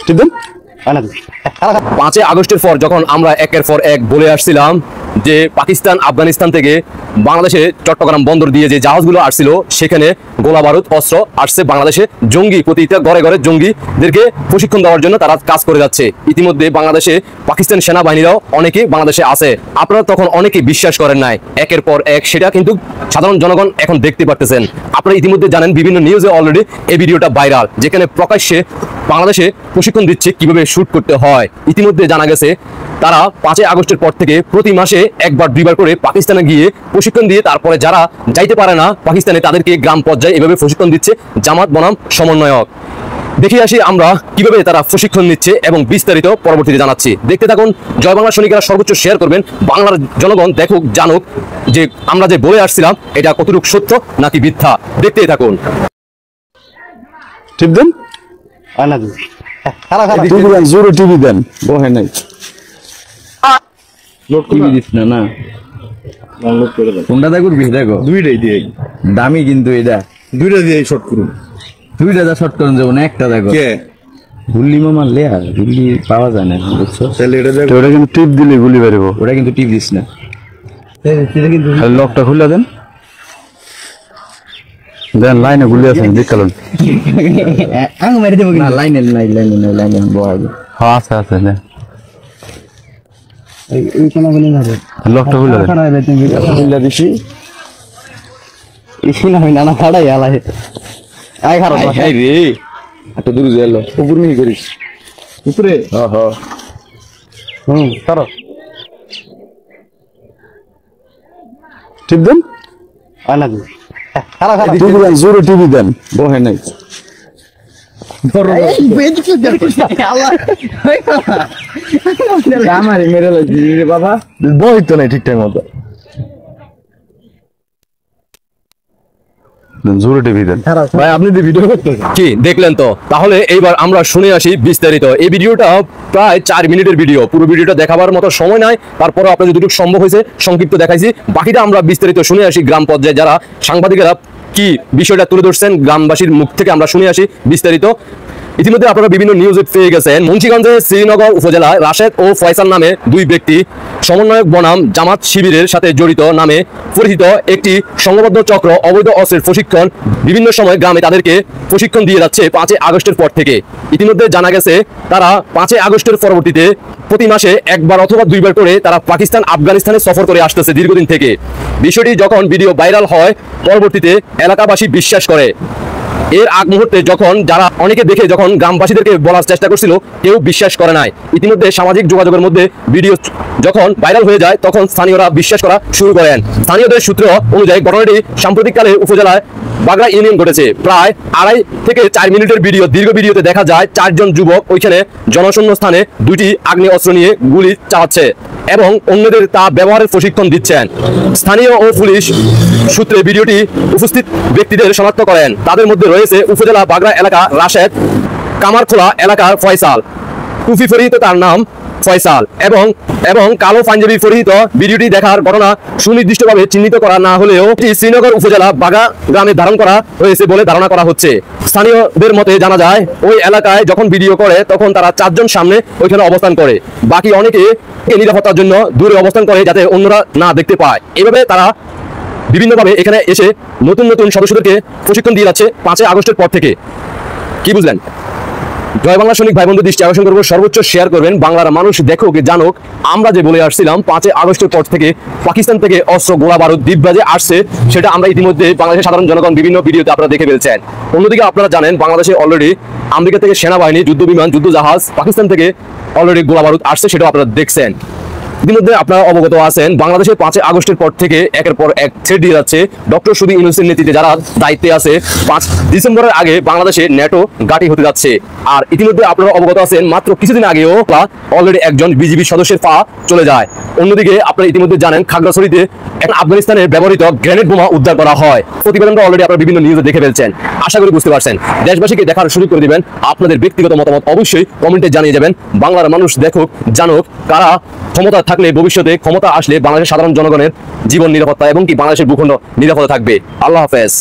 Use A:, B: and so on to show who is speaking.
A: ঠিক দেন।
B: 5 আগস্টের পর যখন আমরা একের পর এক বলে আসছিলাম যে পাকিস্তান আফগানিস্তান থেকে বাংলাদেশে চট্টগ্রাম বন্দর দিয়ে যে জাহাজগুলো আসছিল সেখানে গোলা বারুদ অস্ত্র আসছে বাংলাদেশে, জঙ্গি প্রতিটা ঘরে ঘরে জঙ্গিদেরকে প্রশিক্ষণ দেওয়ার জন্য তারা কাজ করে যাচ্ছে। ইতিমধ্যে বাংলাদেশে পাকিস্তান সেনাবাহিনীরাও অনেকে বাংলাদেশে আছে। আপনারা তখন অনেকে বিশ্বাস করেন নাই, একের পর এক সেটা কিন্তু সাধারণ জনগণ এখন দেখতে পারতেছেন। আপনারা ইতিমধ্যে জানেন বিভিন্ন নিউজে অলরেডি এই ভিডিওটা ভাইরাল, যেখানে প্রকাশ্যে বাংলাদেশে প্রশিক্ষণ দিচ্ছে কিভাবে শুট করতে হয়। ইতিমধ্যে জানা গেছে তারা 5 আগস্টের পর থেকে প্রতি মাসে একবার দুইবার করে পাকিস্তানে গিয়ে প্রশিক্ষণ দিয়ে তারপরে যারা যাইতে পারে না পাকিস্তানে তাদেরকে গ্রাম পর্যায়ে এভাবে প্রশিক্ষণ দিচ্ছে জামাত বনাম সমন্বয়ক। দেখে আসি আমরা কিভাবে তারা প্রশিক্ষণ নিচ্ছে এবং বিস্তারিত পরবর্তীতে জানাচ্ছি। দেখতে থাকুন। জয় বাংলা সৈনিকেরা সর্বোচ্চ শেয়ার করবেন, বাংলার জনগণ দেখুক জানুক যে আমরা যে বলে আসছিলাম এটা কতটুকু সত্য নাকি মিথ্যা। দেখতেই থাকুন।
A: ঠিক দেন। জোরে টিভি দেন, বহে নাই
C: টিভি দিস না না কোনটা দেখো দেখো
A: দুইটাই দিয়ে
C: দামি কিন্তু এটা
A: দুইটা দিয়ে শর্ট করুন।
C: দুইটা যা শর্ট করুন যাবো না, একটা দেখো গুল্লি মামার লেয়ার গুল্লি পাওয়া যায় না, বুঝছো?
A: তাহলে এটা দেখো, ওটা কিন্তু টিপ দিলে গুলি বেরোবো।
C: ওটা কিন্তু টিপ দিস না,
A: লকটা খুলে দেন। দেন লাইনে গুলি আছে দেখালুন।
C: আঙ মেরে দেবো না, লাইনে নাই লাইনে নাই লাইনে বহাবো।
A: হ্যাঁ আছে আছে না,
C: এই কোন গুলি মারে
A: লকটা খুলে দেন।
C: খুলে দিছি ইসিনা হয় না না ফাড়াই আলাই আই খারাপ আই রে এত দূর গেল উপর নি করিস উপরে হ্যাঁ হ্যাঁ করো
A: ঠিক দেন।
C: আনা দি খারাপ খারাপ
A: জোরে টিভি দেন,
C: বহে নাই এই বেদিকে দেখছিস আল্লাহ আমারে মেরে লাগি রে বাবা,
A: বই তো নাই ঠিকঠাক মতো। জোরে টিভি দেন ভাই, আপনি যে ভিডিও করতেছেন
B: কি দেখলেন তো? তাহলে এইবার আমরা শুনে আসি বিস্তারিত। এই ভিডিওটা প্রায় 4 মিনিটের ভিডিও, পুরো ভিডিওটা দেখাবার মতো সময় নাই, তারপরে আপনাদের যতটুকু সম্ভব হয়েছে সংক্ষিপ্ত দেখাইছি। বাকিটা আমরা বিস্তারিত শুনে আসি গ্রাম পর্যায়ে যারা সাংবাদিকেরা কি বিষয়টা তুলে ধরছেন গ্রামবাসীর মুখ থেকে আমরা শুনে আসি বিস্তারিত। ইতিমধ্যে আপনারা বিভিন্ন নিউজে পেয়ে গেছেন মুন্সিগঞ্জের শ্রীনগর উপজেলায় রাশেদ ও ফয়সাল নামে দুই ব্যক্তি সমন্বয়ক বনাম জামাত শিবিরের সাথে জড়িত নামে পরিচিত একটি সংঘবদ্ধ চক্র অবৈধ অস্ত্রের প্রশিক্ষণ বিভিন্ন সময় গ্রামে তাদেরকে প্রশিক্ষণ দিয়ে যাচ্ছে 5 আগস্টের পর থেকে। ইতিমধ্যে জানা গেছে তারা 5 আগস্টের পরবর্তীতে প্রতি মাসে একবার অথবা দুইবার করে তারা পাকিস্তান আফগানিস্তানে সফর করে আসতেছে দীর্ঘদিন থেকে। বিষয়টি যখন ভিডিও ভাইরাল হয় পরবর্তীতে এলাকাবাসী বিশ্বাস করে। এর আগ মুহূর্তে যখন যারা অনেকে দেখে যখন গ্রামবাসীদেরকে বলার চেষ্টা করছিল কেউ বিশ্বাস করে নাই। ইতিমধ্যে সামাজিক যোগাযোগের মধ্যে ভিডিও যখন ভাইরাল হয়ে যায় তখন স্থানীয়রা বিশ্বাস করা শুরু করেন। স্থানীয়দের সূত্র অনুযায়ী ঘটনাটি সাম্প্রতিককালে উপজেলায় বাগড়া ইউনিয়ন ঘটেছে। প্রায় 2.5 থেকে 4 মিনিটের ভিডিও, দীর্ঘ ভিডিওতে দেখা যায় 4 জন যুবক ওইখানে জনশূন্য স্থানে 2টি আগ্নেয় অস্ত্র নিয়ে গুলি চালাচ্ছে এবং অন্যদের তা ব্যবহারের প্রশিক্ষণ দিচ্ছেন। স্থানীয় ও পুলিশ সূত্রে ভিডিওটি উপস্থিত ব্যক্তিদের শনাক্ত করেন। তাদের মধ্যে রয়েছে উপজেলা বাগড়া এলাকা রাশেদ, কামারখোলা এলাকার ফয়সাল, টুপি পরিহিত তার নাম ফয়সাল এবং কালো পাঞ্জাবি পরিহিত। ভিডিওটি দেখার ঘটনা সুনির্দিষ্টভাবে চিহ্নিত করা না হলেও এটি শ্রীনগর উপজেলা বাগা গ্রামে ধারণ করা হয়েছে বলে ধারণা করা হচ্ছে। স্থানীয়দের মতে জানা যায় ওই এলাকায় যখন ভিডিও করে তখন তারা 4 জন সামনে ওইখানে অবস্থান করে, বাকি অনেকে নিরাপত্তার জন্য দূরে অবস্থান করে যাতে অন্যরা না দেখতে পায়। এভাবে তারা বিভিন্নভাবে এখানে এসে নতুন নতুন সদস্যদেরকে প্রশিক্ষণ দিয়ে যাচ্ছে 5 আগস্টের পর থেকে। কি বুঝলেন? জয় বাংলা সৈনিক ভাই বন্ধু দৃষ্টি আকর্ষণ করবো, সর্বোচ্চ শেয়ার করবেন, বাংলার মানুষ দেখুক জানুক আমরা যে বলে আসছিলাম 5 আগস্টের পর থেকে পাকিস্তান থেকে অস্ত্র গোলা বারুদ দ্বীপবাজে আসছে সেটা আমরা ইতিমধ্যে বাংলাদেশের সাধারণ জনগণ বিভিন্ন ভিডিওতে আপনারা দেখে ফেলছেন। অন্যদিকে আপনারা জানেন বাংলাদেশে অলরেডি আমেরিকা থেকে সেনাবাহিনী, যুদ্ধ বিমান, যুদ্ধ জাহাজ পাকিস্তান থেকে অলরেডি গোলা বারুদ আসছে, সেটাও আপনারা দেখছেন। ইতিমধ্যে আপনারা অবগত আছেন বাংলাদেশে 5 আগস্টের পর থেকে একের পর এক থ্রেট দিয়ে যাচ্ছে ডক্টর সুদী ইউনূসের নেতৃত্বে যারা দায়িত্বে আছে। 5 ডিসেম্বরের আগে বাংলাদেশে ন্যাটো ঘাঁটি হতে যাচ্ছে। আর ইতিমধ্যে আপনারা অবগত আছেন মাত্র কিছুদিন আগেও অলরেডি একজন বিজিবি সদস্যের পা চলে যায়। অন্যদিকে আপনারা ইতিমধ্যে জানেন খাগড়াছড়িতে এখন আফগানিস্তানের ব্যবহৃত গ্রেনেড বোমা উদ্ধার করা হয়। প্রতিবেদনটা অলরেডি আপনারা বিভিন্ন নিউজে দেখে ফেলছেন, আশা করি বুঝতে পারছেন। দেশবাসীকে দেখার সুযোগ করে দিবেন, আপনাদের ব্যক্তিগত মতামত অবশ্যই কমেন্টে জানিয়ে যাবেন। বাংলার মানুষ দেখুক জানুক কারা ক্ষমতা থাকলে ভবিষ্যতে ক্ষমতা আসলে বাংলাদেশের সাধারণ জনগণের জীবন নিরাপত্তা এবং কি বাংলাদেশের ভূখণ্ড নিরাপত্তা থাকবে। আল্লাহ হাফেজ।